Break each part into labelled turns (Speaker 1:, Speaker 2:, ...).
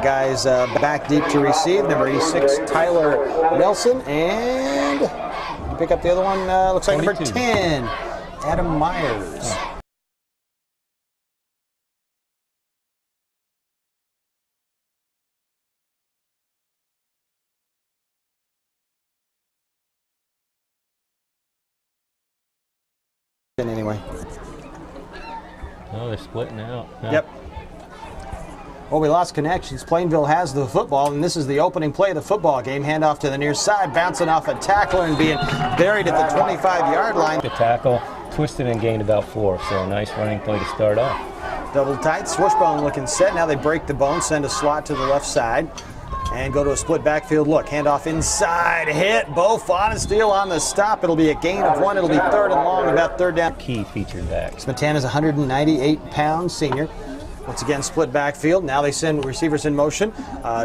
Speaker 1: Guys back deep to receive. Number 86, Tyler Nelson. And you pick up the other one, looks like 22. Number 10, Adam Myers. Oh. Anyway.
Speaker 2: Oh, they're splitting out. Yeah.
Speaker 1: Yep. Well, we lost connections. Plainville has the football, and this is the opening play of the football game. Handoff to the near side, bouncing off a tackler and being buried at the 25-yard line.
Speaker 2: The tackle twisted and gained about 4, so a nice running play to start off.
Speaker 1: Double tight, swishbone looking set. Now they break the bone, send a slot to the left side, and go to a split backfield look. Handoff inside, hit, Bo Fonensteel on the stop. It'll be a gain of 1. It'll be 3rd and long, about 3rd down.
Speaker 2: Key featured back.
Speaker 1: Smetana's 198-pound senior. Once again, split backfield. Now they send receivers in motion.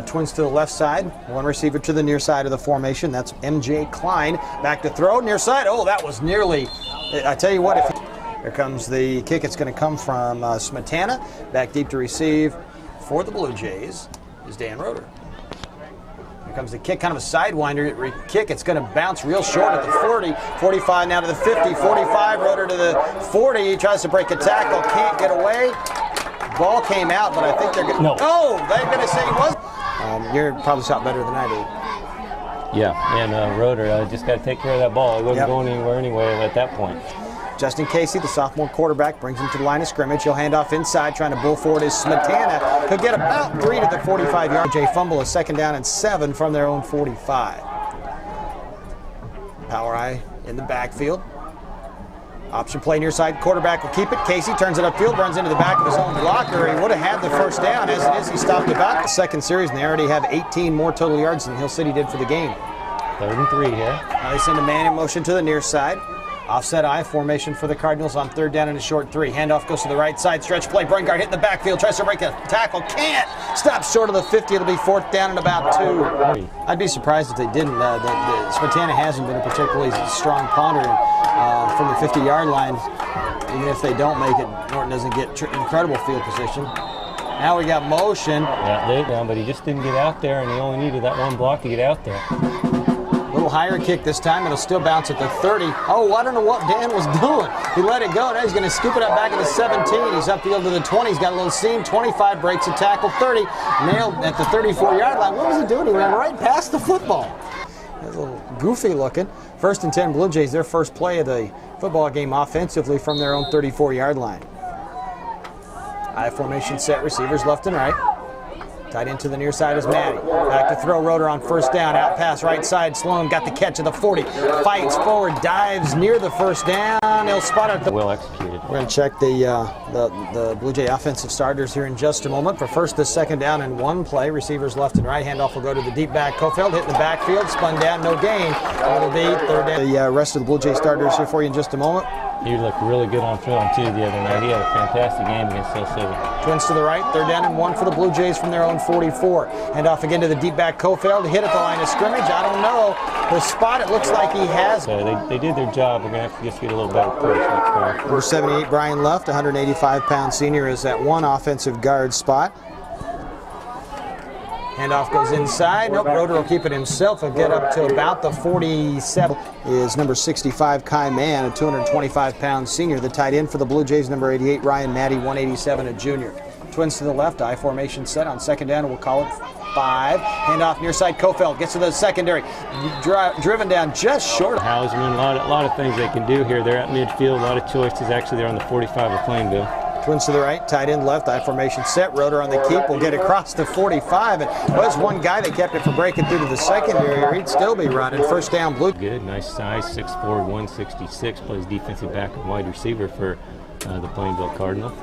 Speaker 1: Twins to the left side. One receiver to the near side of the formation. That's MJ Klein. Back to throw, near side. Oh, that was nearly, I tell you what, here comes the kick. It's going to come from Smetana. Back deep to receive for the Blue Jays is Dan Roeder. Here comes the kick, kind of a sidewinder kick. It's going to bounce real short at the 40, 45 now to the 50, 45, Roeder to the 40. He tries to break a tackle, can't get away. Ball came out, but I think they're going to...
Speaker 2: No.
Speaker 1: Oh, they're going to say he was. You're probably shot better than I
Speaker 2: do. Yeah, and Roeder just got to take care of that ball. He wasn't going anywhere anyway at that point.
Speaker 1: Justin Casey, the sophomore quarterback, brings him to the line of scrimmage. He'll hand off inside, trying to bull forward is Smetana. He'll get about 3 to the 45-yard. Jay fumble, a 2nd down and 7 from their own 45. Power eye in the backfield. Option play near side, quarterback will keep it. Casey turns it upfield, runs into the back of his own blocker. He would have had the 1st down. As it is, he stopped about the 2nd series, and they already have 18 more total yards than Hill City did for the game.
Speaker 2: 3rd and 3 here.
Speaker 1: Now they send a man in motion to the near side. Offset I formation for the Cardinals on 3rd down and a short 3. Handoff goes to the right side, stretch play. Brungard hit in the backfield, tries to break a tackle, can't. Stops short of the 50. It'll be 4th down and about 2. I'd be surprised if they didn't. Smetana hasn't been a particularly strong punter from the 50-yard line. Even if they don't make it, Norton doesn't get incredible field position. Now we got motion.
Speaker 2: Yeah, laid down, but he just didn't get out there, and he only needed that one block to get out there.
Speaker 1: A little higher kick this time. It'll still bounce at the 30. Oh, I don't know what Dan was doing. He let it go. Now he's going to scoop it up back at the 17. He's upfield to the 20. He's got a little seam. 25 breaks a tackle. 30 nailed at the 34-yard line. What was he doing? He ran right past the football. A little goofy looking. 1st and 10 Blue Jays, their first play of the football game offensively from their own 34-yard line. I formation set, receivers left and right. Tight end to the near side is Matty. Back to throw, Roeder on 1st down. Out pass right side. Sloan got the catch at the 40. Fights forward, dives near the 1st down. He'll spot it.
Speaker 2: Well executed.
Speaker 1: We're going to check the Blue Jay offensive starters here in just a moment. For 1st to 2nd down and 1 play. Receivers left and right. Handoff will go to the deep back. Kofeld hitting the backfield. Spun down, no gain. It'll be 3rd down. The rest of the Blue Jay starters here for you in just a moment.
Speaker 2: He looked really good on film, too, the other night. He had a fantastic game against Hill City.
Speaker 1: Twins to the right, 3rd down and 1 for the Blue Jays from their own 44. Hand off again to the deep back Kofeld, hit at the line of scrimmage. I don't know. The spot, it looks like he has.
Speaker 2: So they did their job. We're going to have to just get a little better push next time.
Speaker 1: Number 78, Brian Luft, 185-pound senior, is at 1 offensive guard spot. Handoff goes inside. Nope, Roeder will keep it himself. He'll get up to about the 47. Is number 65, Kai Mann, a 225-pound senior. The tight end for the Blue Jays, number 88, Ryan Matty, 187, a junior. Twins to the left, I formation set on 2nd down, and we'll call it 5. Handoff near side, Kofeld gets to the secondary. Driven down just short.
Speaker 2: Houseman, a lot of things they can do here. They're at midfield, a lot of choices. Actually, they're on the 45 of Plainville.
Speaker 1: Twins to the right, tight end left, I formation set. Roeder on the keep will get across the 45. It was one guy that kept it from breaking through to the secondary, or he'd still be running. 1st down, Blue.
Speaker 2: Good, nice size, 6'4", 166. Plays defensive back and wide receiver for the Plainville Cardinals.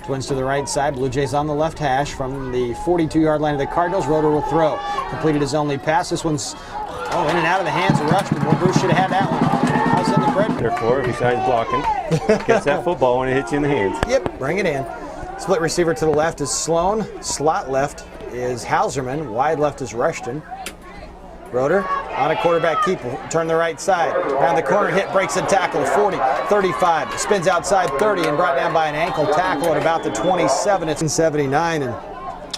Speaker 1: Twins to the right side, Blue Jays on the left hash from the 42-yard line of the Cardinals. Roeder will throw. Completed his only pass. This one's in and out of the hands of Rushman. Well, Bruce should have had that one. How's in the bread?
Speaker 2: Therefore, besides blocking, gets that football when it hits you in the hands.
Speaker 1: Yep, bring it in. Split receiver to the left is Sloan. Slot left is Hauserman. Wide left is Rushton. Roeder on a quarterback keep, turn the right side. Around the corner, hit, breaks the tackle, 40, 35, spins outside 30 and brought down by an ankle tackle at about the 27. It's in 79, and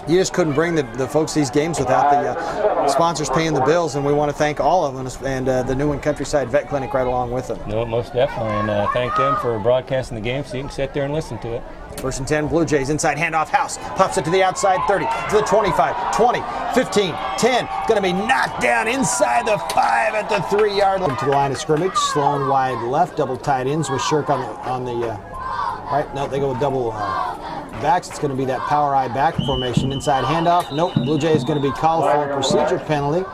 Speaker 1: You just couldn't bring the folks these games without the sponsors paying the bills, and we want to thank all of them, and the New England Countryside Vet Clinic right along with them.
Speaker 2: No, most definitely, and thank them for broadcasting the game so you can sit there and listen to it.
Speaker 1: 1st and 10, Blue Jays, inside handoff, House pops it to the outside 30, to the 25, 20, 15, 10, going to be knocked down inside the 5 at the 3-yard line. To the line of scrimmage, Sloan wide left, double tight ends with Shirk on the right, no, they go with double backs. It's going to be that power eye back formation, inside handoff, nope, Blue Jays going to be called for a procedure penalty.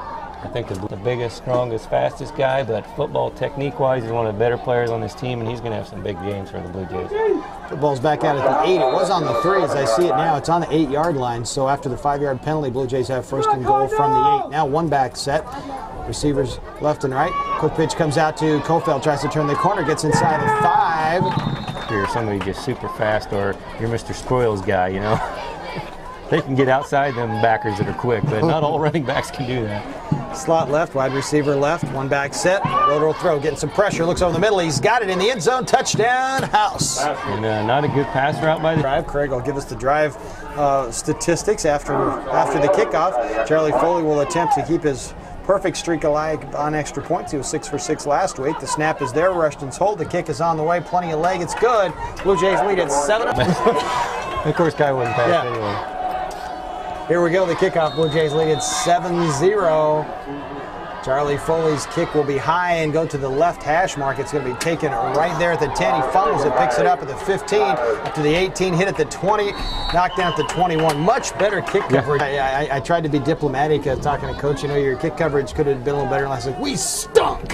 Speaker 2: I think the biggest, strongest, fastest guy, but football technique-wise, he's one of the better players on this team, and he's going to have some big games for the Blue Jays.
Speaker 1: Football's back out at the 8. It was on the 3 as I see it now. It's on the 8-yard line. So after the 5-yard penalty, Blue Jays have 1st and goal from the 8. Now one back set. Receivers left and right. Quick pitch comes out to Kofeld, tries to turn the corner, gets inside the 5.
Speaker 2: If you're somebody just super fast, or you're Mr. Spoils guy, you know, they can get outside them backers that are quick, but not all running backs can do that.
Speaker 1: Slot left, wide receiver left, one back set, roll throw, getting some pressure, looks over the middle, he's got it in the end zone, touchdown, House.
Speaker 2: And not a good pass route by the
Speaker 1: drive. Craig will give us the drive statistics after the kickoff. Charlie Foley will attempt to keep his perfect streak alive on extra points. He was 6 for 6 last week. The snap is there, Rushton's hold, the kick is on the way, plenty of leg, it's good. Blue Jays lead at 7.
Speaker 2: Of course, guy wouldn't pass anyway.
Speaker 1: Here we go, the kickoff. Blue Jays lead at 7-0. Charlie Foley's kick will be high and go to the left hash mark. It's going to be taken right there at the 10. He fumbles it, picks it up at the 15, up to the 18, hit at the 20, knocked down at the 21. Much better kick coverage. I tried to be diplomatic talking to Coach. You know, your kick coverage could have been a little better. And I said, we stunk.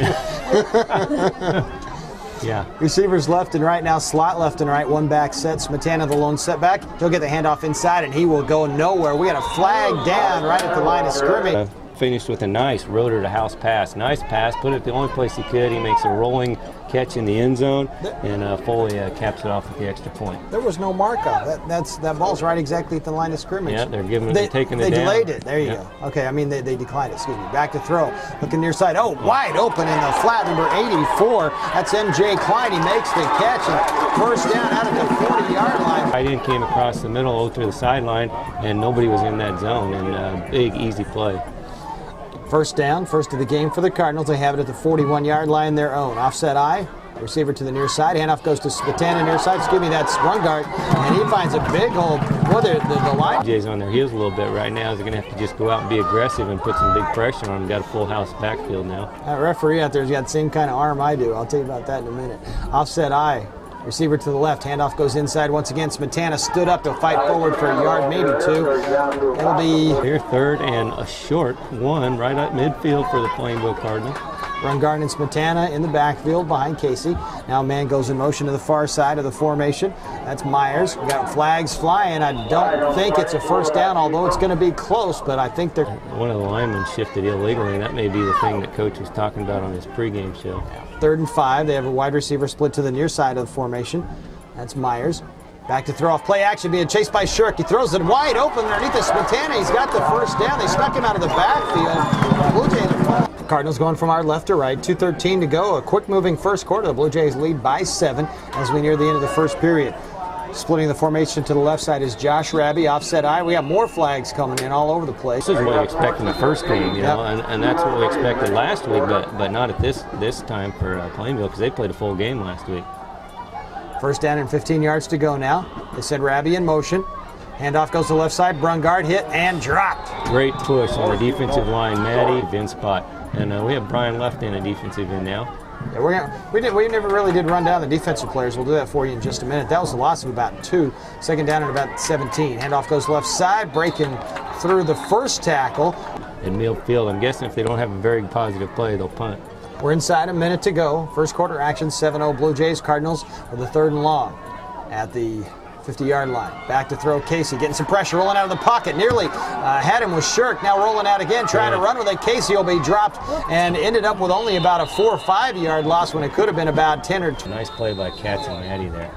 Speaker 2: Yeah.
Speaker 1: Receivers left and right now, slot left and right, one back set. Smetana the lone setback. He'll get the handoff inside and he will go nowhere. We got a flag down right at the line of scrimmage.
Speaker 2: Finished with a nice rotor to House pass. Nice pass, put it the only place he could. He makes a rolling catch in the end zone, and Foley caps it off with the extra point.
Speaker 1: There was no mark on that ball's right exactly at the line of scrimmage.
Speaker 2: Yeah, they're taking it down.
Speaker 1: They delayed it. There you go. Okay, I mean they declined it. Excuse me. Back to throw. Looking near side. Oh, wide open in the flat, number 84. That's M.J. Klein. He makes the catch and 1st down out at the 40-yard line.
Speaker 2: Tight end came across the middle, over to the sideline, and nobody was in that zone. And big, easy play.
Speaker 1: 1st down, first of the game for the Cardinals. They have it at the 41-yard line, their own. Offset eye, receiver to the near side. Handoff goes to Smetana near side. Excuse me, that's Brungart, and he finds a big hole. Boy, the line.
Speaker 2: Jay's on their heels a little bit right now. They're going to have to just go out and be aggressive and put some big pressure on them. Got a full house backfield now.
Speaker 1: That referee out there's got the same kind of arm I do. I'll tell you about that in a minute. Offset eye. Receiver to the left, handoff goes inside once again. Smetana stood up to fight forward for a yard, maybe 2. It'll be
Speaker 2: here 3rd and a short 1 right at midfield for the Plainville Cardinals.
Speaker 1: Brungart and Smetana in the backfield behind Casey. Now man goes in motion to the far side of the formation. That's Myers. We got flags flying. I don't think it's a 1st down, although it's going to be close, but I think they're...
Speaker 2: One of the linemen shifted illegally, and that may be the thing that Coach was talking about on his pregame show.
Speaker 1: 3rd and 5. They have a wide receiver split to the near side of the formation. That's Myers. Back to throw off play action, being chased by Shirk. He throws it wide open underneath the Smetana. He's got the 1st down. They stuck him out of the backfield. Blue Jays are Cardinals going from our left to right. 2:13 to go. A quick moving first quarter. The Blue Jays lead by 7 as we near the end of the first period. Splitting the formation to the left side is Josh Raby, offset eye. We have more flags coming in all over the place.
Speaker 2: This is what we expect in the first game, you know, and that's what we expected last week, but not at this time for Plainville because they played a full game last week.
Speaker 1: 1st down and 15 yards to go now. They said Raby in motion. Handoff goes to the left side. Brungart hit and dropped.
Speaker 2: Great push on the defensive line. Maddie, in spot. And we have Brian left in a defensive end now.
Speaker 1: Yeah, we never really did run down the defensive players. We'll do that for you in just a minute. That was a loss of about 2. 2nd down and about 17. Handoff goes left side, breaking through the first tackle.
Speaker 2: In midfield, I'm guessing if they don't have a very positive play, they'll punt.
Speaker 1: We're inside a minute to go. First quarter action, 7-0 Blue Jays. Cardinals with a 3rd and long at the 50-yard line. Back to throw Casey, getting some pressure, rolling out of the pocket. Nearly had him with Shirk. Now rolling out again, trying to run with it. Casey will be dropped and ended up with only about a 4 or 5-yard loss when it could have been about 10 or 20.
Speaker 2: Nice play by Katz and Maddie there.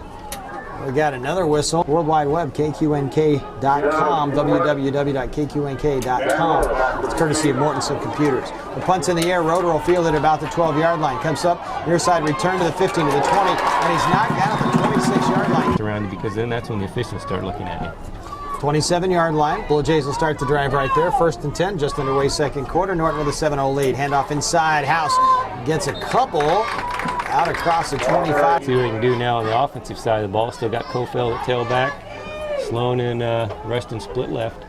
Speaker 1: We got another whistle. World Wide Web, KQNK.com, www.kqnk.com. It's courtesy of Norton Computers. The punt's in the air. Rotor will field it about the 12-yard line. Comes up, near side return to the 15 to the 20, and he's knocked down at the 26-yard line.
Speaker 2: Around because then that's when the officials start looking at you.
Speaker 1: 27-yard line. Blue Jays will start the drive right there. 1st and 10, just underway second quarter. Norton with a 7-0 lead. Handoff inside. House gets a couple out across the 25.
Speaker 2: See what he can do now on the offensive side of the ball. Still got Kofeld at tailback. Sloan and Rushton split left.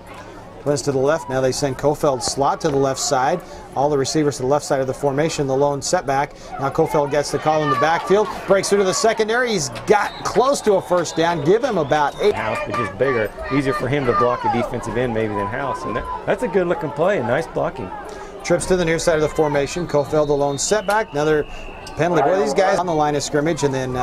Speaker 1: Twins to the left. Now they send Kofeld slot to the left side. All the receivers to the left side of the formation. The lone setback. Now Kofeld gets the call in the backfield. Breaks through to the secondary. He's got close to a first down. Give him about 8.
Speaker 2: House, but just bigger. Easier for him to block a defensive end maybe than House. And that's a good looking play and nice blocking.
Speaker 1: Trips to the near side of the formation. Kofeld the lone setback. Another penalty. Boy, these guys on the line of scrimmage, and then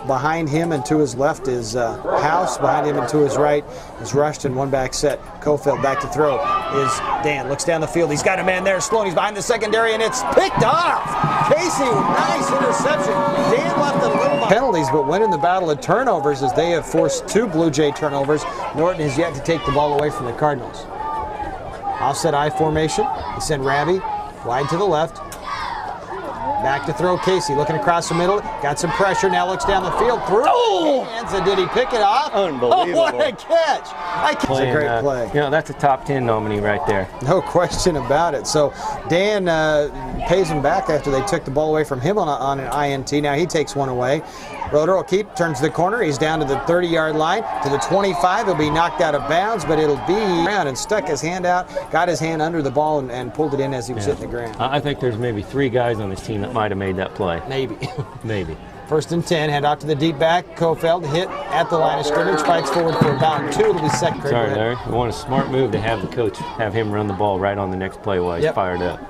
Speaker 1: behind him and to his left is House. Behind him and to his right is Rushton. One back set. Kofeld back to throw is Dan. Looks down the field. He's got a man there. Sloan. He's behind the secondary, and it's picked off. Casey, nice interception. Dan left a little penalties, but winning the battle of turnovers as they have forced 2 Blue Jay turnovers. Norton has yet to take the ball away from the Cardinals. Offset I formation. He sent Rabbie wide to the left. Back to throw Casey, looking across the middle. Got some pressure, now looks down the field. Through hands, and did he pick it off?
Speaker 2: Unbelievable.
Speaker 1: Oh, what a catch. That's a great play.
Speaker 2: You know, that's a top 10 nominee right there.
Speaker 1: No question about it. So Dan pays him back after they took the ball away from him on an INT. Now he takes one away. Roeder will keep, turns the corner. He's down to the 30-yard line, to the 25. He'll be knocked out of bounds, but it'll be around and stuck his hand out, got his hand under the ball and pulled it in as he was hitting the ground.
Speaker 2: I think there's maybe 3 guys on this team that might have made that play.
Speaker 1: Maybe.
Speaker 2: Maybe.
Speaker 1: 1st and 10, hand out to the deep back. Kofeld hit at the line of scrimmage, fights forward for about 2. It'll be second.
Speaker 2: Sorry, Larry. We want a smart move to have the coach have him run the ball right on the next play while he's fired up.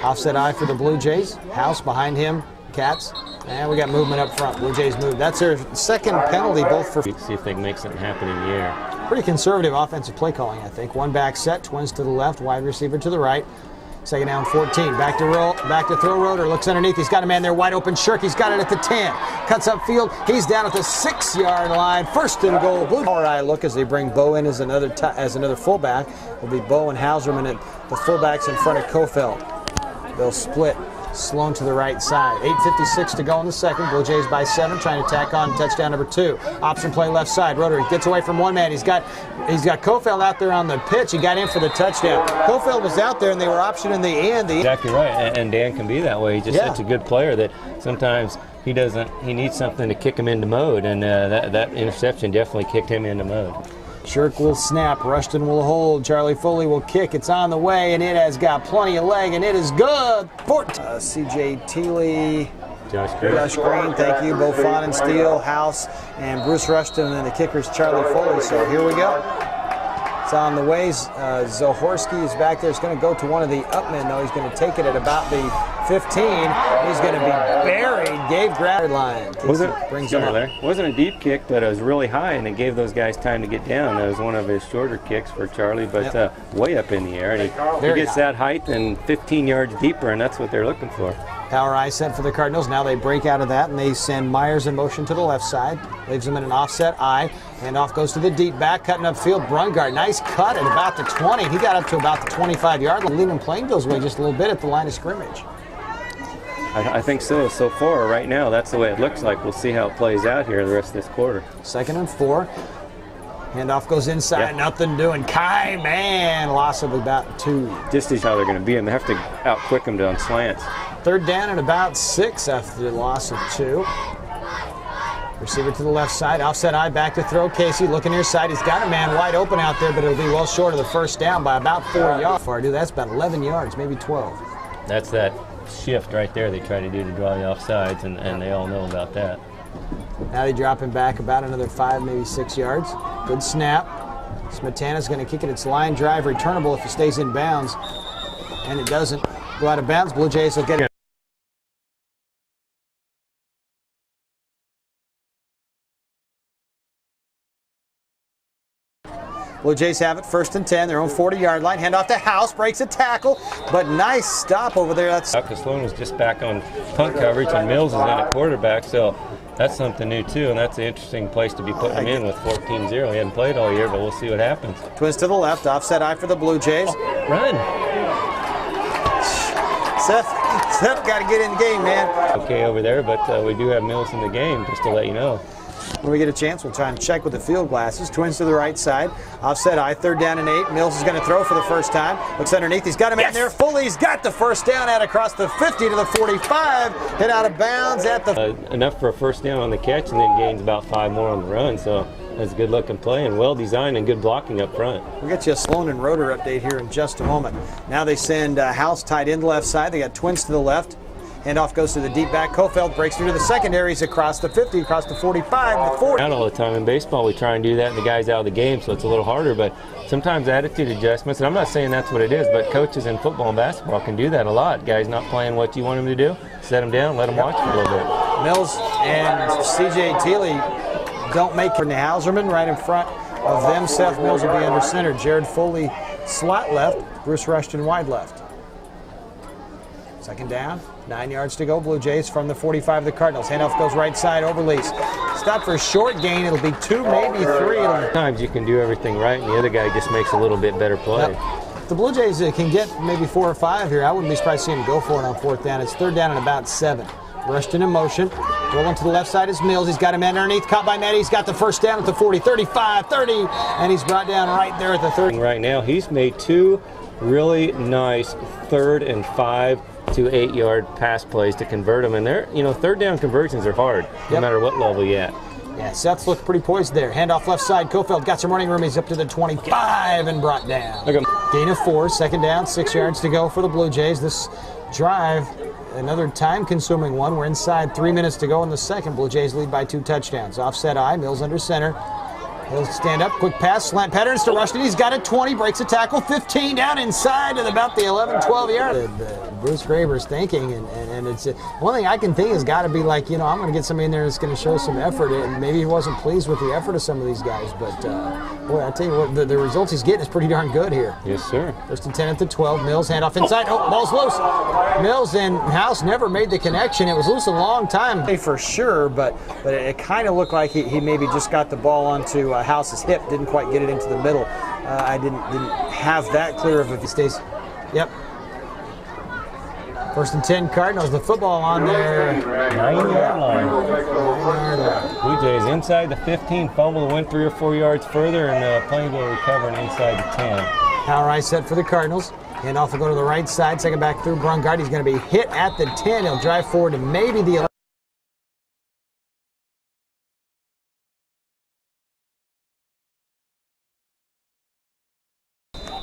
Speaker 1: Offset I for the Blue Jays. House behind him. Cats. And we got movement up front. Blue Jays move. That's their second penalty, both for.
Speaker 2: See if they can make something happen in the air.
Speaker 1: Pretty conservative offensive play calling, I think. One back set, Twins to the left, wide receiver to the right. 2nd down, 14. Back to throw. Roeder looks underneath. He's got a man there, wide open. Shirk. He's got it at the 10. Cuts upfield. He's down at the 6-yard line. 1st and goal. Blue. All right, look as they bring Bo in as another fullback. It'll be Bo and Hauserman at the fullbacks in front of Kofeld. They'll split. Sloan to the right side. 8:56 to go in the second. Blue Jays by 7, trying to tack on touchdown number 2. Option play left side. Roeder gets away from one man. He's got Kofeld out there on the pitch. He got in for the touchdown. Kofeld was out there, and they were optioning the end.
Speaker 2: Exactly right, and Dan can be that way. He's just such a good player that sometimes he needs something to kick him into mode, and that interception definitely kicked him into mode.
Speaker 1: Shirk will snap. Rushton will hold. Charlie Foley will kick. It's on the way, and it has got plenty of leg, and it is good. C.J. Teeley, Josh Green, thank you. Bo Steele, House, and Bruce Rushton, and the kicker's Charlie Foley. So here we go. It's on the way. Zohorski is back there. He's going to go to one of the upmen, though. He's going to take it at about the 15. He's going to be buried. Gabe Grad line.
Speaker 2: Wasn't a deep kick, but it was really high, and it gave those guys time to get down. That was one of his shorter kicks for Charlie, but way up in the air. And he gets that height and 15 yards deeper, and that's what they're looking for.
Speaker 1: Power I sent for the Cardinals. Now they break out of that, and they send Myers in motion to the left side. Leaves him in an offset I. Handoff goes to the deep back, cutting upfield. Brungard, nice cut at about the 20. He got up to about the 25-yard line, leaving Plainville's way just a little bit at the line of scrimmage.
Speaker 2: I think so. So far, right now, that's the way it looks like. We'll see how it plays out here the rest of this quarter.
Speaker 1: 2nd and 4. Handoff goes inside, nothing doing. Kai, man, loss of about 2.
Speaker 2: Just as how they're going to be, and they have to out-quick them on slants.
Speaker 1: 3rd down and about 6 after the loss of 2. Receiver to the left side, offset I, back to throw. Casey looking near side. He's got a man wide open out there, but it'll be well short of the 1st down by about 4 yards. That's about 11 yards, maybe 12.
Speaker 2: That's that shift right there they try to do to draw the offsides, and they all know about that.
Speaker 1: Now they drop him back about another 5, maybe 6 yards. Good snap. Smetana's going to kick it. It's line drive, returnable if it stays in bounds. And it doesn't go out of bounds. Blue Jays will get it. Blue Jays have it, 1st and 10, their own 40-yard line. Handoff to House, breaks a tackle, but nice stop over there.
Speaker 2: Sloan was just back on punt coverage, and Mills is in at quarterback, so that's something new too, and that's an interesting place to be putting him in with 14-0. He hadn't played all year, but we'll see what happens.
Speaker 1: Twins to the left, offset I for the Blue Jays.
Speaker 2: Run.
Speaker 1: Seth got to get in the game, man.
Speaker 2: Okay over there, but we do have Mills in the game, just to let you know.
Speaker 1: When we get a chance, we'll try and check with the field glasses. Twins to the right side. Offset I, 3rd down and 8. Mills is going to throw for the first time. Looks underneath. He's got him in there. Foley, he's got the first down out across the 50 to the 45. Hit out of bounds at the...
Speaker 2: enough for a first down on the catch, and then gains about 5 more on the run. So that's a good looking play and well designed and good blocking up front.
Speaker 1: We'll get you a Sloan and Rotor update here in just a moment. Now they send House tight end left side. They got Twins to the left. Handoff goes to the deep back. Kofeld breaks through to the secondaries across the 50, across the 45, the 40.
Speaker 2: Out all the time in baseball, we try and do that, and the guy's out of the game, so it's a little harder. But sometimes attitude adjustments, and I'm not saying that's what it is, but coaches in football and basketball can do that a lot. Guys not playing what you want them to do, set them down, let them watch for a little bit.
Speaker 1: Mills and C.J. Thiele don't make it. Hauserman right in front of them. Seth Mills will be under center. Jared Foley slot left. Bruce Rushton wide left. 2nd down, 9 yards to go. Blue Jays from the 45 of the Cardinals. Handoff goes right side, Overlease. Stop for a short gain. It'll be 2, maybe 3.
Speaker 2: Sometimes you can do everything right, and the other guy just makes a little bit better play.
Speaker 1: Yep. The Blue Jays can get maybe 4 or 5 here. I wouldn't be surprised to see him go for it on 4th down. It's 3rd down and about 7. Rushton in motion. Rolling to the left side is Mills. He's got a man underneath. Caught by Nettie. He's got the first down at the 40, 35, 30, and he's brought down right there at the 30.
Speaker 2: Right now, he's made 2 really nice 3rd and 5 to 8 yard pass plays to convert them, and they're, 3rd down conversions are hard, no matter what level you're at.
Speaker 1: Yeah, Seth's looked pretty poised there. Handoff left side. Kofeld got some running room. He's up to the 25 and brought down. Gain of 4, 2nd down, 6 yards to go for the Blue Jays. This drive, another time-consuming one. We're inside 3 minutes to go in the second. Blue Jays lead by 2 touchdowns. Offset I, Mills under center. He'll stand up, quick pass, slant patterns to Rushton. He's got it, 20, breaks a tackle, 15 down inside at about the 11, 12 yard. Bruce Graber's thinking, and it's one thing I can think has got to be like, I'm going to get somebody in there that's going to show some effort. And maybe he wasn't pleased with the effort of some of these guys, but boy, I tell you what, the results he's getting is pretty darn good here.
Speaker 2: Yes, sir.
Speaker 1: 1st and 10 at the 12. Mills handoff inside. Oh, ball's loose. Mills and House never made the connection. It was loose a long time for sure, but it kind of looked like he maybe just got the ball onto House's hip, didn't quite get it into the middle. I didn't have that clear of if he stays. Yep. 1st and 10 Cardinals. The football on their
Speaker 2: 9-yard line. Blue Jays inside the 15, fumble, went 3 or 4 yards further, and Plainville recovering inside the 10.
Speaker 1: Power I set for the Cardinals. Handoff will go to the right side. Second back through Brungard. He's going to be hit at the 10. He'll drive forward to maybe the 11.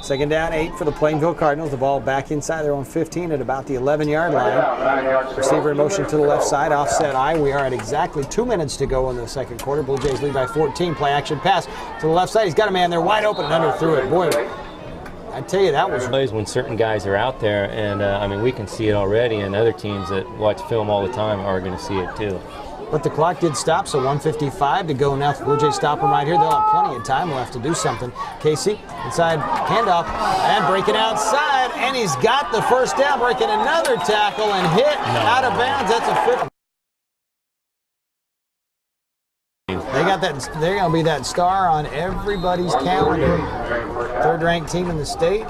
Speaker 1: 2nd down, 8 for the Plainville Cardinals. The ball back inside their own 15 at about the 11-yard line. Receiver in motion to the left side, offset I. We are at exactly 2 minutes to go in the second quarter. Blue Jays lead by 14. Play action pass to the left side. He's got a man there wide open and underthrew it. Boy, I tell you, that was
Speaker 2: plays when certain guys are out there, and we can see it already, and other teams that watch film all the time are going to see it too.
Speaker 1: But the clock did stop, so 1:55 to go now. If the Blue Jays stop them right here, they'll have plenty of time left to do something. Casey, inside handoff, and breaking outside, and he's got the first down, breaking another tackle and hit out of bounds. That's a 50. They got that. They're going to be that star on everybody's calendar. 3rd-ranked team in the state.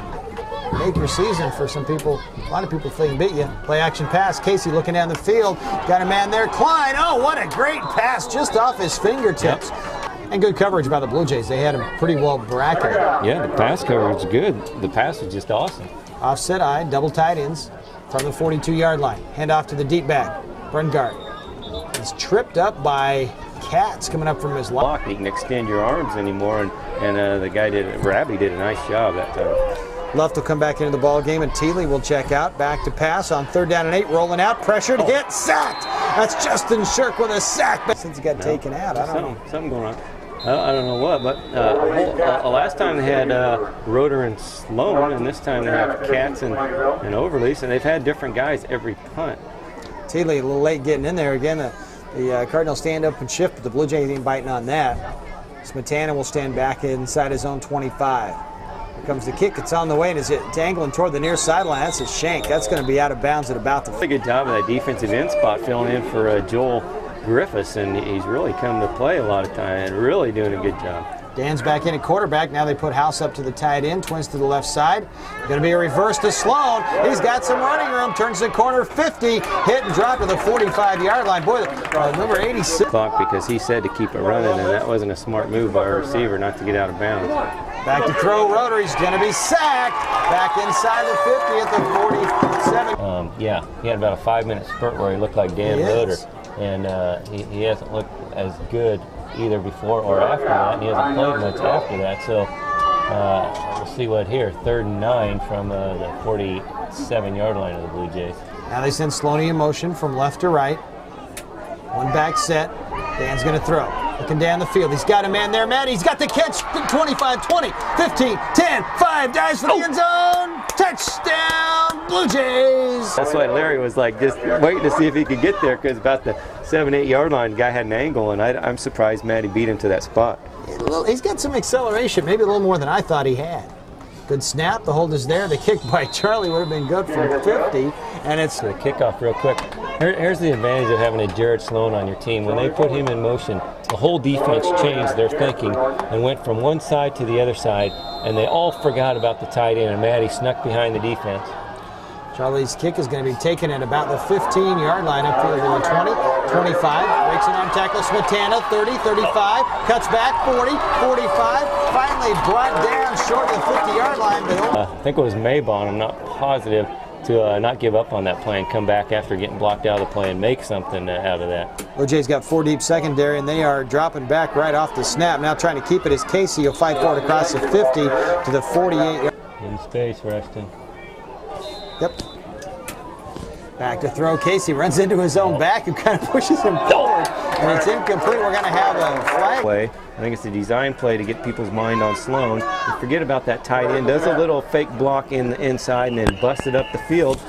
Speaker 1: Make your season for some people. A lot of people think they can beat you. Play action pass. Casey looking down the field. Got a man there. Klein. Oh, what a great pass just off his fingertips. Yep. And good coverage by the Blue Jays. They had him pretty well bracketed. Yeah,
Speaker 2: the pass coverage is good. The pass is just awesome.
Speaker 1: Offset I, double tight ends from the 42-yard line. Hand off to the deep back. Brungard. He's tripped up by Katz coming up from his
Speaker 2: block. You can extend your arms anymore, and the guy Rabby did a nice job that time.
Speaker 1: Luft will come back into the ball game, and Thiele will check out. Back to pass on 3rd down and 8, rolling out, pressured, hit, sacked. That's Justin Shirk with a sack. But since he got taken out, I don't know.
Speaker 2: Something going on. I don't know what, but last time they had Rotor and Sloan, and this time they have Katz and Overlease, and they've had different guys every punt.
Speaker 1: Thiele a little late getting in there again. The Cardinals stand up and shift, but the Blue Jays ain't biting on that. Smetana will stand back inside his own 25. Comes the kick, it's on the way, and is it dangling toward the near sideline. That's a shank. That's going to be out of bounds at about the...
Speaker 2: A good job of that defensive end spot filling in for Joel Griffiths, and he's really come to play a lot of time and really doing a good job.
Speaker 1: Dan's back in at quarterback. Now they put House up to the tight end. Twins to the left side. Going to be a reverse to Sloan. He's got some running room. Turns the corner 50. Hit and drop to the 45-yard line. Boy, number 86.
Speaker 2: Because he said to keep it running, and that wasn't a smart move by a receiver not to get out of bounds.
Speaker 1: Back to throw. Rotary's going to be sacked. Back inside the 50 at the 47.
Speaker 2: Yeah, he had about a 5-minute spurt where he looked like Dan Roeder. And he hasn't looked as good either before or after that, and he hasn't played much after that. So we'll see what here. 3rd and 9 from the 47-yard line of the Blue Jays.
Speaker 1: Now they send Sloaney in motion from left to right. One back set. Dan's going to throw. Looking down the field. He's got a man there. Matt, he's got the catch. 25, 20, 15, 10, 5. Dives for the end zone. Touchdown, Blue Jays.
Speaker 2: That's why Larry was like just waiting to see if he could get there, because about the 7-8 yard line, the guy had an angle, and I'm surprised Matty beat him to that spot.
Speaker 1: He's got some acceleration, maybe a little more than I thought he had. Good snap. The hold is there. The kick by Charlie would have been good for 50, and it's
Speaker 2: the kickoff real quick. Here's the advantage of having a Jared Sloan on your team. When they put him in motion, the whole defense changed their thinking and went from one side to the other side, and they all forgot about the tight end, and Matty snuck behind the defense.
Speaker 1: Charlie's kick is going to be taken at about the 15-yard line, upfield to the 20, 25, breaks an arm tackle, Smetana, 30, 35, cuts back, 40, 45, finally brought down short of the 50-yard line. But
Speaker 2: I think it was Maybon, I'm not positive, to not give up on that play and come back after getting blocked out of the play and make something out of that.
Speaker 1: OJ's got 4 deep secondary, and they are dropping back right off the snap. Now trying to keep it is Casey. He'll fight for it across the 50 to the 48.
Speaker 2: In space, Reston.
Speaker 1: Yep. Back to throw. Casey runs into his own back and kind of pushes him forward, and it's incomplete. We're going to have a flag.
Speaker 2: I think it's a design play to get people's mind on Sloan. You forget about that tight end. Does a little fake block in the inside and then bust it up the field.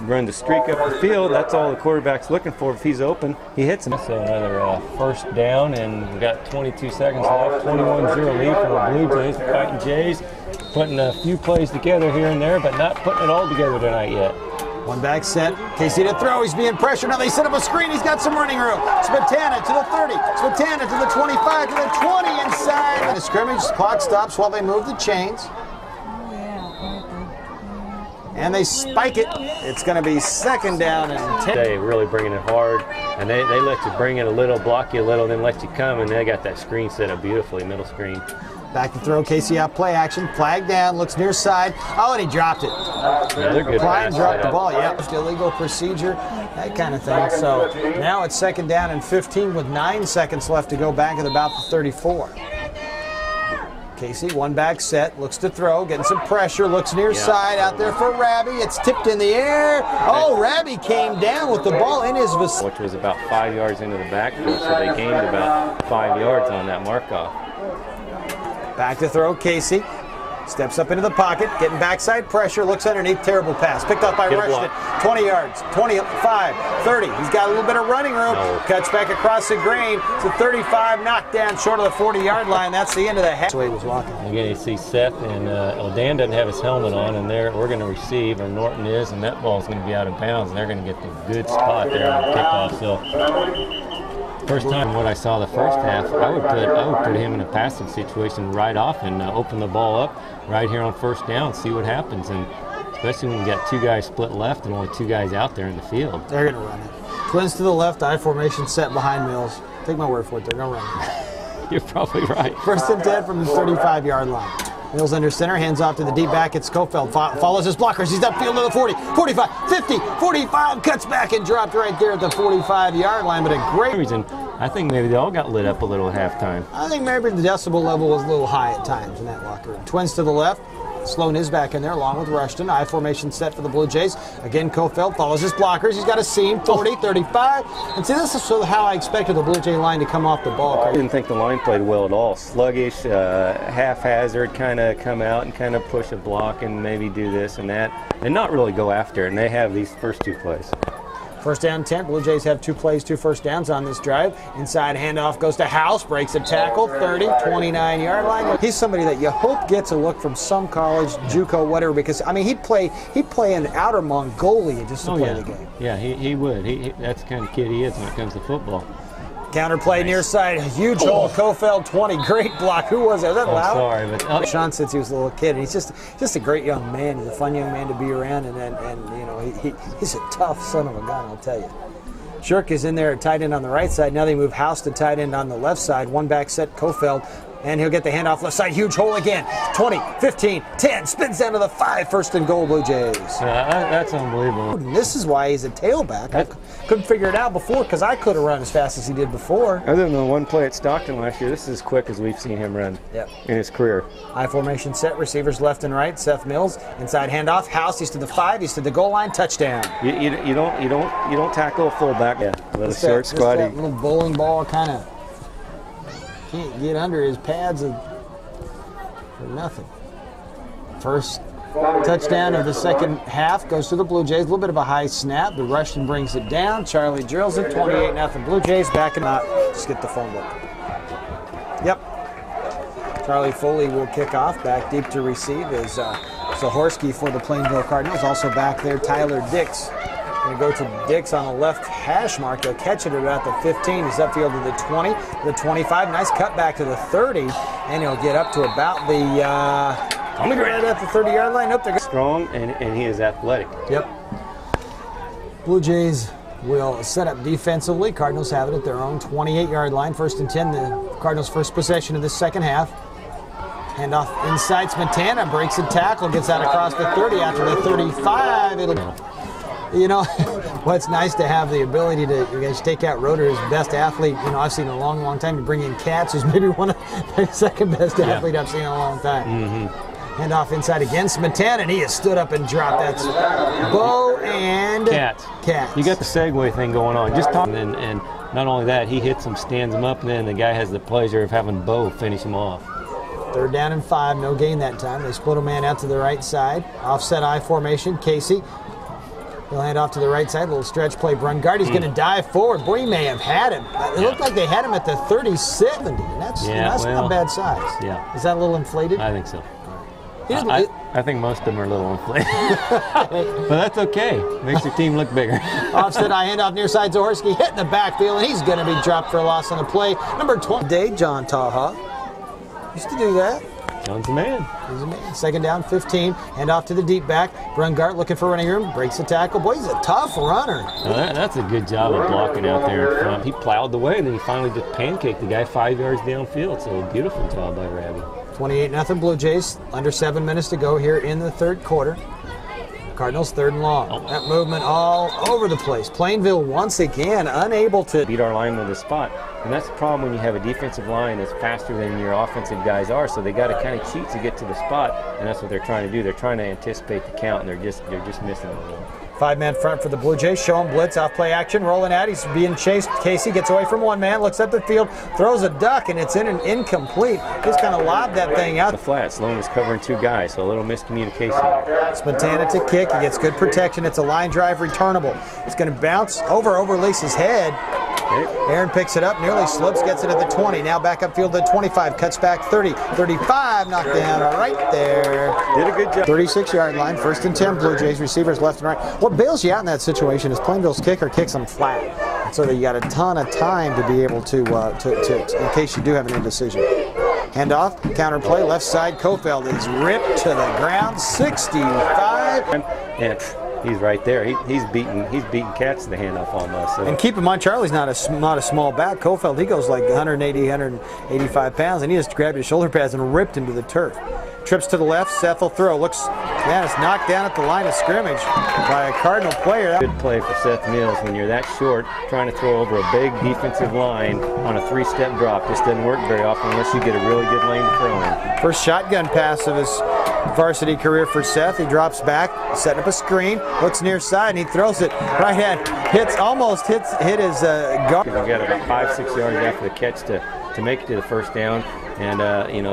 Speaker 2: Run the streak up the field. That's all the quarterback's looking for. If he's open, he hits him. So another first down, and we've got 22 seconds left. 21-0 lead for the Blue Jays. The Fighting Jays putting a few plays together here and there, but not putting it all together tonight yet.
Speaker 1: One back set. Casey to throw. He's being pressured. Now they set up a screen. He's got some running room. Smetana to the 30. Smetana to the 25, to the 20 inside. And the scrimmage clock stops while they move the chains. And they spike it. It's going to be 2nd down and 10.
Speaker 2: They really bringing it hard, and they let you bring it a little, block you a little, then let you come, and they got that screen set up beautifully, middle screen.
Speaker 1: Back to throw. Casey out play action. Flag down. Looks near side. Oh, and he dropped it.
Speaker 2: Yeah, they're good.
Speaker 1: Klein dropped the ball. Yep. Illegal procedure. That kind of thing. So now it's 2nd down and 15 with 9 seconds left to go back at about the 34. Casey, one back set, looks to throw, getting some pressure, looks near side, out there for Rabby. It's tipped in the air. Oh, Rabby came down with the ball in his vicinity.
Speaker 2: Which was about 5 yards into the backfield, so they gained about 5 yards on that mark-off.
Speaker 1: Back to throw, Casey. Steps up into the pocket, getting backside pressure, looks underneath, terrible pass. Picked up by Rushton, 20 yards, 25, 30. He's got a little bit of running room. Cuts back across the grain to 35, knocked down short of the 40-yard line. That's the end of the half. That's the way he was walking.
Speaker 2: Again, you see Seth, and Dan doesn't have his helmet on, and we're going to receive, or Norton is, and that ball's going to be out of bounds, and they're going to get the good spot there on the kickoff. So first time what I saw the first half, I would put him in a passing situation right off and open the ball up right here on 1st down, see what happens, and especially when you got 2 guys split left and only 2 guys out there in the field.
Speaker 1: They're going to run it. Twins to the left, I formation set behind Mills. Take my word for it, they're going to run it.
Speaker 2: You're probably right.
Speaker 1: 1st and 10 from the 35-yard line. Mills under center, hands off to the deep back. It's Kofeld, follows his blockers. He's upfield to the 40, 45, 50, 45, cuts back and dropped right there at the 45-yard line. But a great
Speaker 2: reason. I think maybe they all got lit up a little at halftime.
Speaker 1: I think maybe the decibel level was a little high at times in that locker room. Twins to the left. Sloan is back in there along with Rushton. I formation set for the Blue Jays. Again, Kofeld follows his blockers. He's got a seam, 40, 35. And see, this is sort of how I expected the Blue Jay line to come off the ball.
Speaker 2: I didn't think the line played well at all. Sluggish, haphazard, kind of come out and kind of push a block and maybe do this and that, and not really go after it. And they have these first 2 plays.
Speaker 1: 1st down 10. Blue Jays have 2 plays, 2 first downs on this drive. Inside handoff goes to House, breaks a tackle, 30, 29-yard line. He's somebody that you hope gets a look from some college, JUCO, whatever, because I mean he'd play in outer Mongolia just to play the game.
Speaker 2: Yeah, he would. That's the kind of kid he is when it comes to football.
Speaker 1: Counter play near side, huge hole, Kofeld 20, great block. Who was that? Was that loud?
Speaker 2: Sorry, but
Speaker 1: Sean since he was a little kid, and he's just a great young man. He's a fun young man to be around, and you know he's a tough son of a gun, I'll tell you. Shirk is in there at tight end on the right side. Now they move House to tight end on the left side. One back set, Kofeld. And he'll get the handoff left side. Huge hole again. 20, 15, 10. Spins down to the 5. First and goal, Blue Jays.
Speaker 2: That's unbelievable.
Speaker 1: And this is why he's a tailback. I couldn't figure it out before because I could have run as fast as he did before.
Speaker 2: Other than the one play at Stockton last year, this is as quick as we've seen him run in his career.
Speaker 1: I formation set. Receivers left and right. Seth Mills. Inside handoff. House. He's to the 5. He's to the goal line. Touchdown.
Speaker 2: You don't tackle a fullback. Yeah, little short, squatty.
Speaker 1: That little bowling ball kind of can't get under his pads for nothing. First touchdown of the second half goes to the Blue Jays. A little bit of a high snap. The Russian brings it down. Charlie drills it. 28-0 Blue Jays. Back and out. Just get the phone book. Yep. Charlie Foley will kick off. Back deep to receive is Zahorsky for the Plainville Cardinals. Also back there, Tyler Dix. Going to go to Dix on the left hash mark. He'll catch it at about the 15. He's upfield to the 20, the 25. Nice cut back to the 30. And he'll get up to about the right at the 30-yard line. Up there.
Speaker 2: Strong, and he is athletic.
Speaker 1: Yep. Blue Jays will set up defensively. Cardinals have it at their own 28-yard line. First and 10, the Cardinals' first possession of the second half. Handoff inside. Smetana breaks a tackle, gets out across the 30 after the 35. You know, well, it's nice to have the ability to take out Roeder, his best athlete. You know, I've seen in a long, long time. To bring in Katz, who's maybe one of the second best athlete I've seen in a long time. Mm-hmm. Handoff inside again, Smetana, and he has stood up and dropped. That's Bo and
Speaker 2: Katz. You got the segue thing going on. Just talking, and not only that, he hits him, stands him up, and then the guy has the pleasure of having Bo finish him off.
Speaker 1: Third down and 5, no gain that time. They split a man out to the right side. Offset I formation, Casey. He'll hand off to the right side, little stretch play. Brungardi's going to dive forward. Boy, he may have had him. It looked like they had him at the 30-70, and that's not bad size.
Speaker 2: Yeah.
Speaker 1: Is that a little inflated?
Speaker 2: I think so. I think most of them are a little inflated. But that's okay. Makes your team look bigger.
Speaker 1: Offset I handoff near side. Zahorsky hit in the backfield, and he's going to be dropped for a loss on the play. Number 20, John Taha. Used to do that.
Speaker 2: John's a man.
Speaker 1: He's a man. Second down, 15. Hand off to the deep back. Brungart looking for running room. Breaks the tackle. Boy, he's a tough runner.
Speaker 2: Well, that's a good job of blocking out there in front. He plowed the way, and then he finally just pancaked the guy 5 yards downfield. So a beautiful job by Rabby.
Speaker 1: 28-0 Blue Jays. Under 7 minutes to go here in the third quarter. Cardinals third and long. That movement all over the place. Plainville once again unable to
Speaker 2: beat our line with a spot. And that's the problem when you have a defensive line that's faster than your offensive guys are. So they got to kind of cheat to get to the spot, and that's what they're trying to do. They're trying to anticipate the count, and they're just missing it a little.
Speaker 1: 5-man front for the Blue Jays. Show him blitz, off play action, rolling out. He's being chased. Casey gets away from one man, looks up the field, throws a duck, and it's in an incomplete. Just kind of lobbed that thing out.
Speaker 2: The flat. Sloan was covering 2 guys, so a little miscommunication.
Speaker 1: Smetana to kick. He gets good protection. It's a line drive returnable. It's going to bounce over Lisa's head. Aaron picks it up, nearly slips, gets it at the 20. Now back upfield to 25, cuts back 30, 35, knocked down right there.
Speaker 2: Did a good job.
Speaker 1: 36-yard line, first and 10, Blue Jays receivers left and right. What bails you out in that situation is Plainville's kicker kicks them flat. So that you got a ton of time to be able to in case you do have an indecision. Handoff, counter play, left side, Kofeld is ripped to the ground, 65.
Speaker 2: And he's right there. He's beating Katz to the handoff almost. So.
Speaker 1: And keep in mind, Charlie's not a small back. Kofeld, he goes like 180, 185 pounds, and he just grabbed his shoulder pads and ripped him to the turf. Trips to the left, Seth will throw. Looks, man, it's knocked down at the line of scrimmage by a Cardinal player.
Speaker 2: Good play for Seth Mills when you're that short, trying to throw over a big defensive line on a 3-step drop. This doesn't work very often unless you get a really good lane to throw in.
Speaker 1: First shotgun pass of his varsity career for Seth. He drops back, setting up a screen, looks near side, and he throws it right hand. Hit his guard.
Speaker 2: You got about 5-6 yards after the catch to make it to the first down. And,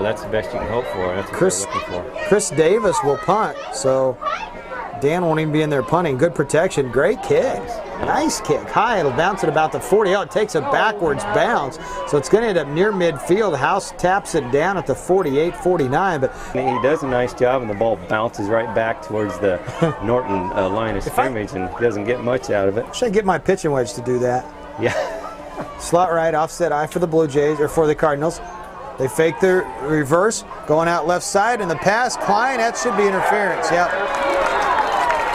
Speaker 2: that's the best you can hope for. That's what we're looking for.
Speaker 1: Chris Davis will punt, so Dan won't even be in there punting. Good protection. Great kick. Nice kick. High. It'll bounce at about the 40. Oh, it takes a backwards bounce, so it's going to end up near midfield. House taps it down at the 48, 49. But
Speaker 2: he does a nice job, and the ball bounces right back towards the Norton line of scrimmage and doesn't get much out of it.
Speaker 1: Should I get my pitching wedge to do that?
Speaker 2: Yeah.
Speaker 1: Slot right, offset I for the Blue Jays, or for the Cardinals. They fake the reverse, going out left side, and the pass, Klein, that should be interference, yep.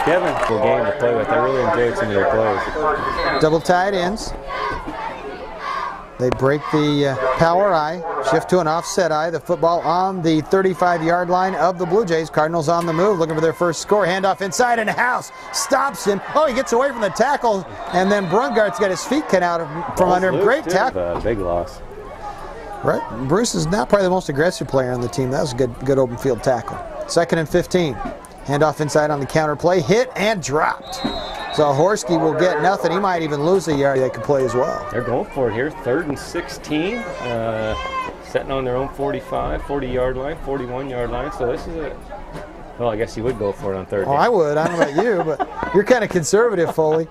Speaker 2: Kevin, cool game to play with. I really enjoyed some of their plays.
Speaker 1: Double tight ends. They break the power I, shift to an offset I. The football on the 35-yard line of the Blue Jays. Cardinals on the move, looking for their first score. Handoff inside, and House stops him. Oh, he gets away from the tackle, and then Brungart's got his feet cut out from under him. Great tackle.
Speaker 2: Big loss.
Speaker 1: Right, Bruce is not probably the most aggressive player on the team. That was a good open field tackle. 2nd and 15. Handoff inside on the counter play. Hit and dropped. So Horsky will get nothing. He might even lose a yard. They could play as well.
Speaker 2: They're going for it here. 3rd and 16. Setting on their own 45, 40-yard line, 41-yard line. So this is a... Well, I guess you would go for it on 3rd.
Speaker 1: Oh, I would. I don't know about you, but you're kind of conservative, Foley.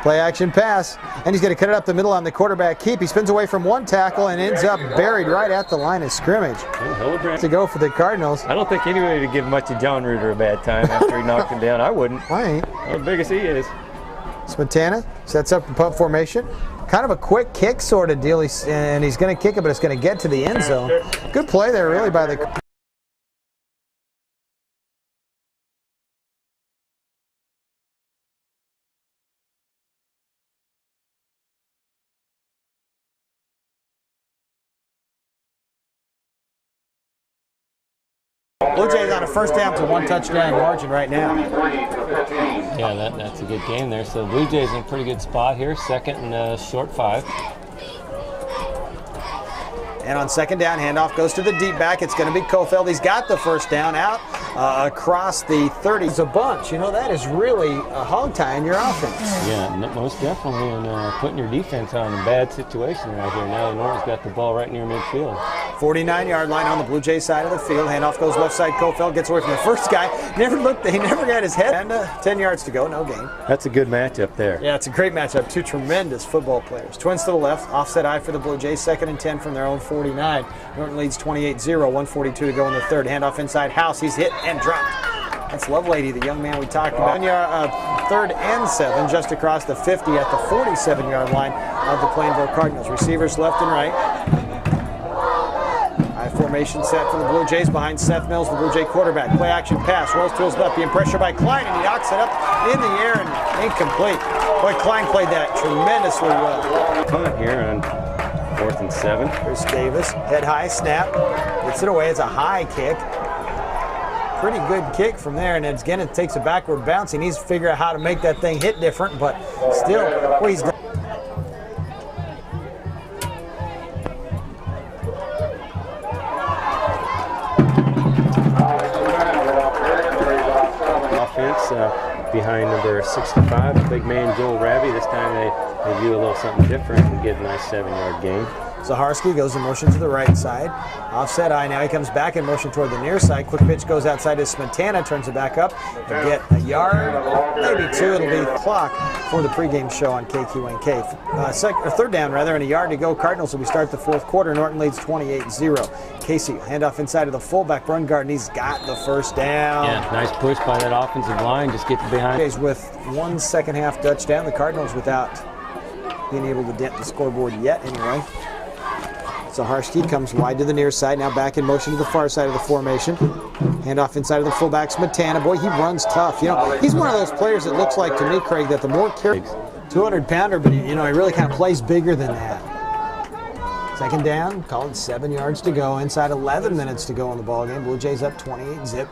Speaker 1: Play action pass, and he's going to cut it up the middle on the quarterback keep. He spins away from one tackle and ends up buried right at the line of scrimmage. To go for the Cardinals.
Speaker 2: I don't think anybody would give much of John Reuter a bad time after he knocked him down. I wouldn't.
Speaker 1: I ain't.
Speaker 2: How big as he is.
Speaker 1: Smetana sets up the punt formation. Kind of a quick kick sort of deal, and he's going to kick it, but it's going to get to the end zone. Good play there, really, by the... Blue Jays on a first down to 1 touchdown margin right now.
Speaker 2: Yeah, that's a good game there. So Blue Jays in a pretty good spot here. 2nd and short 5.
Speaker 1: And on 2nd down, handoff goes to the deep back. It's going to be Kofeld. He's got the first down out across the 30. It's a bunch. You know, that is really a hog tie in your offense.
Speaker 2: Yeah, most definitely. And putting your defense on a bad situation right here. Now Norton's got the ball right near midfield.
Speaker 1: 49-yard line on the Blue Jays side of the field. Handoff goes left side. Kofeld gets away from the first guy. He never got his head. And 10 yards to go, no gain.
Speaker 2: That's a good matchup there.
Speaker 1: Yeah, it's a great matchup. 2 tremendous football players. Twins to the left. Offset I for the Blue Jays. 2nd and 10 from their own 49. Norton leads 28-0. 1:42 to go in the 3rd. Handoff inside House. He's hit and dropped. That's Lovelady, the young man we talked about. 3rd and 7, just across the 50 at the 47-yard line of the Plainville Cardinals. Receivers left and right. High formation set for the Blue Jays behind Seth Mills, the Blue Jay quarterback. Play action pass, rolls to his left, being pressured by Klein, and he knocks it up in the air and incomplete. Boy, Klein played that tremendously well.
Speaker 2: Punt here on 4th and 7.
Speaker 1: Here's Davis, head high, snap, gets it away. It's a high kick. Pretty good kick from there, and again, it takes a backward bounce. He needs to figure out how to make that thing hit different, but still, well, he's done.
Speaker 2: Offense behind number 65, the big man Joel Rabbie. This time they do a little something different and get a nice 7-yard gain.
Speaker 1: Zaharski goes in motion to the right side. Offset I now. He comes back in motion toward the near side. Quick pitch goes outside to Smetana. Turns it back up to get a yard, maybe 2. It'll be the clock for the pregame show on KQNK. 3rd down, rather, and a yard to go. Cardinals will be start the 4th quarter. Norton leads 28-0. Casey, handoff inside of the fullback. Brungarten, he's got the first down.
Speaker 2: Yeah, nice push by that offensive line. Just get behind.
Speaker 1: With 1 second-half touchdown. The Cardinals without being able to dent the scoreboard yet, anyway. Zaharski comes wide to the near side, now back in motion to the far side of the formation. Handoff inside of the fullback, Smetana. Boy, he runs tough. You know, he's one of those players that looks like to me, Craig, that the more carries, 200-pounder, but you know, he really kind of plays bigger than that. 2nd down, call it 7 yards to go. Inside 11 minutes to go in the ballgame. Blue Jays up 28-0.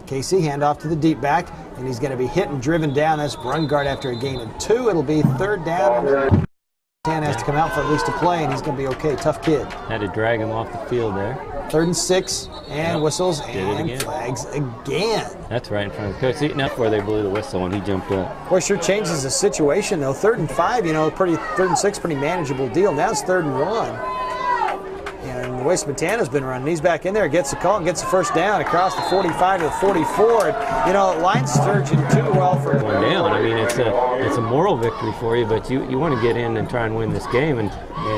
Speaker 1: Casey, handoff to the deep back, and he's going to be hit and driven down. That's Brungard after a gain of 2. It'll be 3rd down. Dan has to come out for at least a play, and he's going to be okay. Tough kid.
Speaker 2: Had to drag him off the field there.
Speaker 1: 3rd and 6, and whistles and flags again.
Speaker 2: That's right in front of the coach. See, enough where they blew the whistle when he jumped up.
Speaker 1: Boy, sure changes the situation, though. 3rd and 5, you know, 3rd and 6, pretty manageable deal. Now it's 3rd and 1. And the way Smetana's been running, he's back in there, gets the call, and gets the first down across the 45 to the 44. And, you know, line surging too well for
Speaker 2: one down. I mean, it's a moral victory for you, but you want to get in and try and win this game. And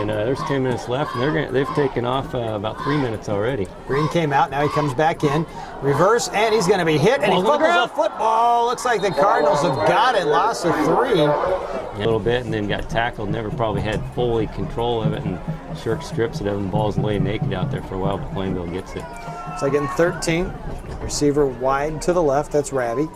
Speaker 2: there's 10 minutes left, and they've taken off about 3 minutes already.
Speaker 1: Green came out, now he comes back in, reverse, and he's going to be hit, and he fumbles a football. Looks like the Cardinals have got it, loss of 3.
Speaker 2: a little bit and then got tackled. Never probably had fully control of it, and Shirk strips it of him. Ball's laying naked out there for a while, but Plainville gets it.
Speaker 1: Second and 13. Receiver wide to the left. That's Ravi.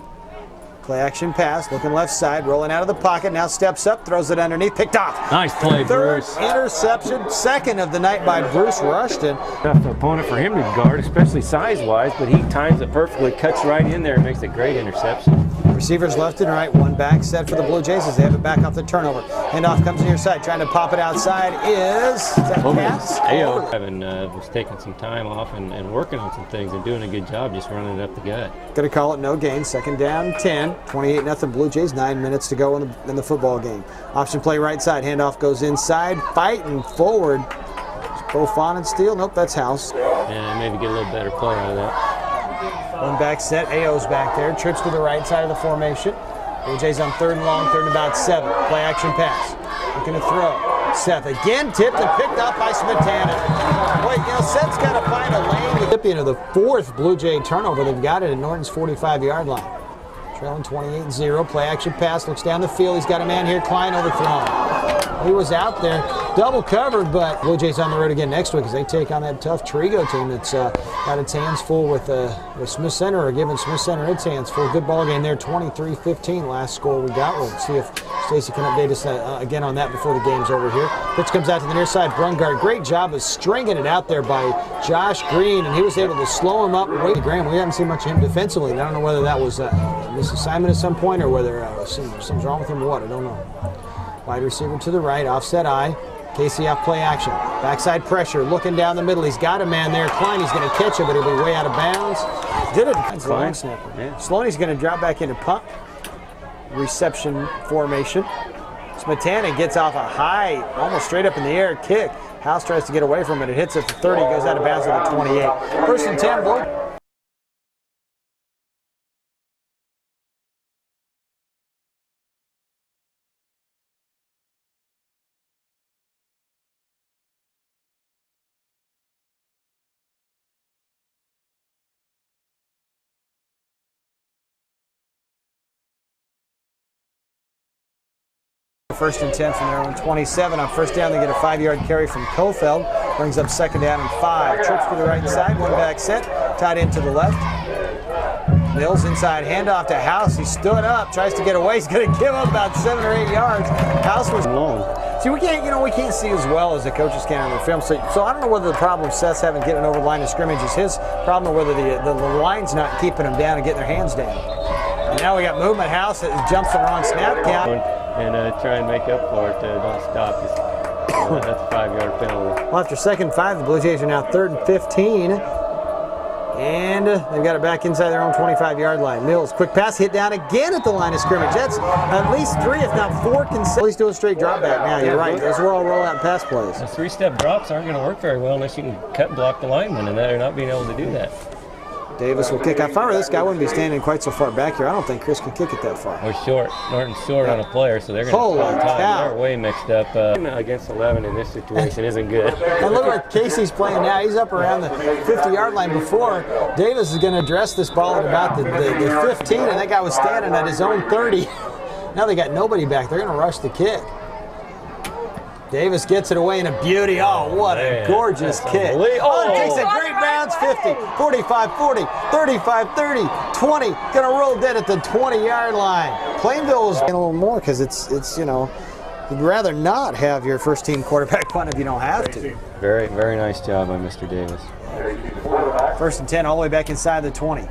Speaker 1: Play action pass, looking left side, rolling out of the pocket, now steps up, throws it underneath, picked off.
Speaker 2: Nice play,
Speaker 1: Third
Speaker 2: Bruce.
Speaker 1: interception, second of the night by Bruce Rushton.
Speaker 2: Tough opponent for him to guard, especially size-wise, but he times it perfectly, cuts right in there, and makes a great interception.
Speaker 1: Receivers left and right, one back set for the Blue Jays as they have it back off the turnover. Handoff comes near side, trying to pop it outside is that Cass?
Speaker 2: Ayo was taking some time off and working on some things and doing a good job just running it up the gut.
Speaker 1: Going to call it no gain, second down 10, 28-0 Blue Jays, 9 minutes to go in the football game. Option play right side, handoff goes inside, fighting forward. Profon and Steele, nope, that's House.
Speaker 2: And maybe get a little better play out of that.
Speaker 1: One back set, Ayo's back there, trips to the right side of the formation. Blue Jays on third and long, third and about 7. Play action pass, looking to throw. Seth again tipped and picked up by Smetana. Boy, Seth's got to find a lane. The recipient of the 4th Blue Jay turnover. They've got it at Norton's 45-yard line. Trailing 28-0, play action pass, looks down the field. He's got a man here, Klein overthrown. He was out there, double covered, but Blue Jays on the road again next week as they take on that tough Trigo team that's got its hands full with Smith Center, or giving Smith Center its hands full. Good ball game there, 23-15 last score we got. We'll see if Stacy can update us again on that before the game's over here. Pitch comes out to the near side, Brungard. Great job of stringing it out there by Josh Green, and he was able to slow him up. Wade Graham, we haven't seen much of him defensively, and I don't know whether that was a misassignment at some point or whether something's wrong with him or what. I don't know. Wide receiver to the right, offset eye. Casey off play action. Backside pressure, looking down the middle. He's got a man there. Klein, he's going to catch it, but he'll be way out of bounds. Did it. It's a long snapper. Yeah. Sloaney's going to drop back into punt reception formation. Smetana gets off a high, almost straight up in the air kick. House tries to get away from it. It hits at the 30, goes out of bounds at the 28. First and 10, Blue. First and 10 from their own 27. On first down, they get a 5-yard carry from Kofeld. Brings up second down and 5. Trips to the right side, one back set, tied in to the left. Mills inside, handoff to House. He stood up, tries to get away. He's going to give up about 7 or 8 yards. House was long. See, we can't see as well as the coaches can on the film. So I don't know whether the problem Seth's having getting over the line of scrimmage is his problem, or whether the line's not keeping them down and getting their hands down. And now we got movement. House that jumps the wrong snap count.
Speaker 2: And try and make up for it. Don't stop. That's a 5-yard penalty.
Speaker 1: Well, after second 5, the Blue Jays are now third and 15. And they've got it back inside their own 25-yard line. Mills, quick pass, hit down again at the line of scrimmage. That's at least 3, if not 4, at least do a straight drop back now. You're right. Those were all roll-out pass plays.
Speaker 2: The 3-step drops aren't going to work very well unless you can cut and block the lineman, and they're not being able to do that.
Speaker 1: Davis will kick. If I were this guy, I wouldn't be standing quite so far back here. I don't think Chris can kick it that far.
Speaker 2: We're short. Norton's short on a player, so they're going to they're way mixed up. Against 11 in this situation isn't good.
Speaker 1: And look what Casey's playing now. He's up around the 50-yard line before. Davis is going to address this ball at about the 15, and that guy was standing at his own 30. Now they got nobody back. They're going to rush the kick. Davis gets it away in a beauty. Oh, what a gorgeous kick. Oh, it takes a great bounce. 50, 45, 40, 35, 30, 20. Going to roll dead at the 20-yard line. Plainville is a little more because it's you'd rather not have your first-team quarterback punt if you don't have to.
Speaker 2: Very, very nice job by Mr. Davis.
Speaker 1: First and 10, all the way back inside the 20.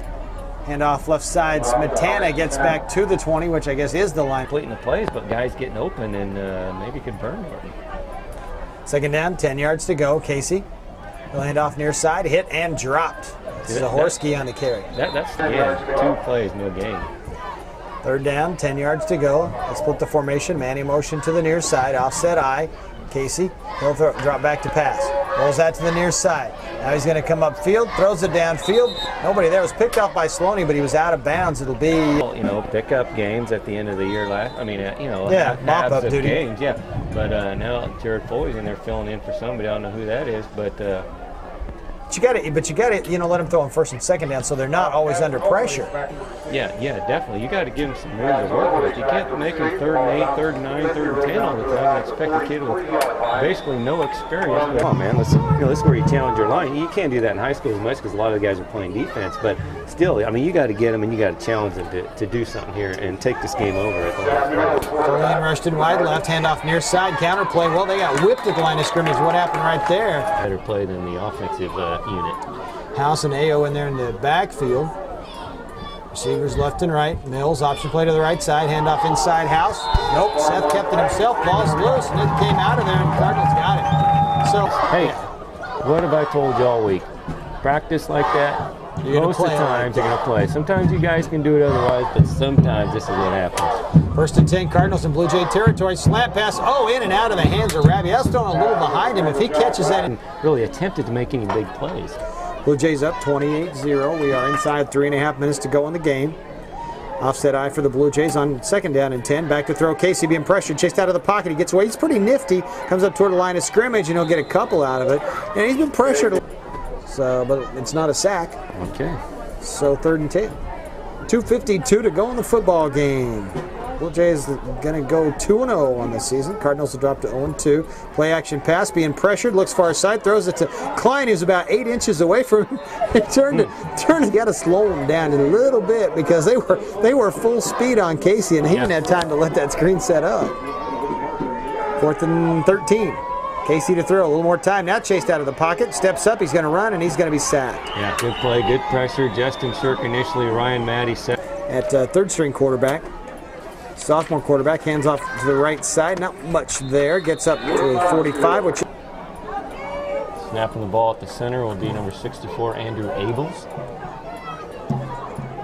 Speaker 1: Handoff left side. Smetana gets back to the 20, which I guess is the line.
Speaker 2: Completing the plays, but guys getting open and maybe could burn Norton.
Speaker 1: Second down, 10 yards to go. Casey, he'll hand off near side, hit and dropped. This is Zahorsky on the carry.
Speaker 2: That's 2 plays, no gain.
Speaker 1: Third down, 10 yards to go. Let's split the formation. Man in motion to the near side, offset eye. Casey, he'll drop back to pass. Rolls out to the near side. Now he's going to come upfield, throws it downfield. Nobody there. It was picked off by Sloaney, but he was out of bounds. It'll be...
Speaker 2: pick-up games at the end of the year
Speaker 1: mop-up duty.
Speaker 2: Games, But now Jared Foley's in there filling in for somebody. I don't know who that is, but
Speaker 1: But you got to, let them throw on first and second down so they're not always under pressure.
Speaker 2: Yeah, definitely. You got to give them some room to work with. You can't make them 3rd and 8, 3rd and 9, 3rd and 10 all the time and expect a kid with basically no experience. Come on, man. This is where you challenge your line. You can't do that in high school as much because a lot of the guys are playing defense. But still, I mean, you got to get them and you got to challenge them to do something here and take this game over at the last minute.
Speaker 1: Julian rushed in wide left, handoff near side, counter play. Well, they got whipped at the line of scrimmage. What happened right there?
Speaker 2: Better play than the offensive unit.
Speaker 1: House and Ayo in there in the backfield. Receivers left and right. Mills, option play to the right side. Handoff inside House. Nope, Seth kept it himself. Ball's loose, and it came out of there, and Cardinals got it. So,
Speaker 2: hey, what have I told you all week? Practice like that. Most of the times you're going to play. Sometimes you guys can do it otherwise, but sometimes this is what happens.
Speaker 1: 1st and 10, Cardinals in Blue Jay territory. Slant pass, in and out of the hands of Ravi. That's thrown a little behind him. If he catches that,
Speaker 2: and really attempted to make any big plays.
Speaker 1: Blue Jays up 28-0. We are inside 3.5 minutes to go in the game. Offset eye for the Blue Jays on 2nd down and 10. Back to throw. Casey being pressured, chased out of the pocket. He gets away. He's pretty nifty. Comes up toward the line of scrimmage, and he'll get a couple out of it. And he's been pressured. So, but it's not a sack.
Speaker 2: Okay.
Speaker 1: So 3rd and 10. 2:52 to go in the football game. Blue Jays going to go 2-0 on this season. Cardinals will drop to 0-2. Play action pass, being pressured, looks far side, throws it to Klein, who's about 8 inches away from him. He turned. Got to slow him down a little bit because they were full speed on Casey, and he didn't have time to let that screen set up. 4th and 13. Casey to throw, a little more time. Now chased out of the pocket, steps up, he's going to run, and he's going to be sacked.
Speaker 2: Yeah, good play, good pressure. Justin Shirk initially, Ryan Matty set.
Speaker 1: At 3rd string quarterback. Sophomore quarterback, hands off to the right side. Not much there. Gets up to 45.
Speaker 2: Snapping the ball at the center will be number 64, Andrew Abels.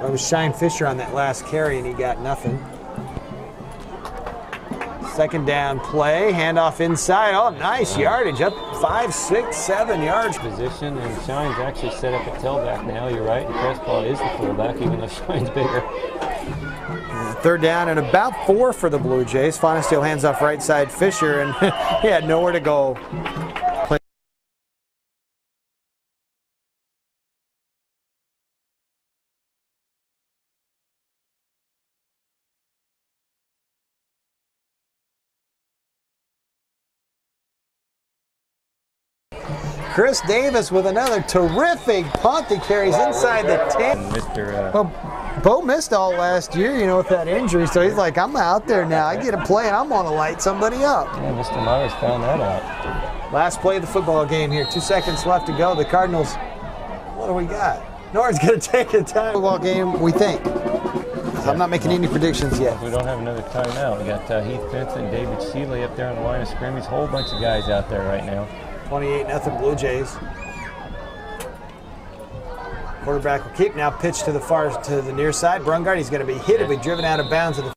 Speaker 1: That was Shine Fisher on that last carry, and he got nothing. 2nd down play. Handoff inside. Oh, nice yardage. Up 5, 6, 7 yards.
Speaker 2: Position, and Shine's actually set up a tailback now. You're right. The Crestball is the fullback, even though Shine's bigger.
Speaker 1: 3rd down and about 4 for the Blue Jays. Fonesteel hands off right side Fisher, and he had nowhere to go. Chris Davis with another terrific punt that carries inside the 10. Bo missed all last year, with that injury, so he's like, I'm out there now. I get a play, and I'm going to light somebody up.
Speaker 2: Yeah, Mr. Myers found that out.
Speaker 1: Last play of the football game here. 2 seconds left to go. The Cardinals, what do we got? Norton's going to take a time. Football game, we think. I'm not making any predictions yet.
Speaker 2: We don't have another timeout. We got Heath Vincent, David Shealy up there on the line of scrimmage. Whole bunch of guys out there right now.
Speaker 1: 28-0 Blue Jays. Quarterback will keep now. Pitch to the near side. Brungard, he's going to be hit. He'll be driven out of bounds at the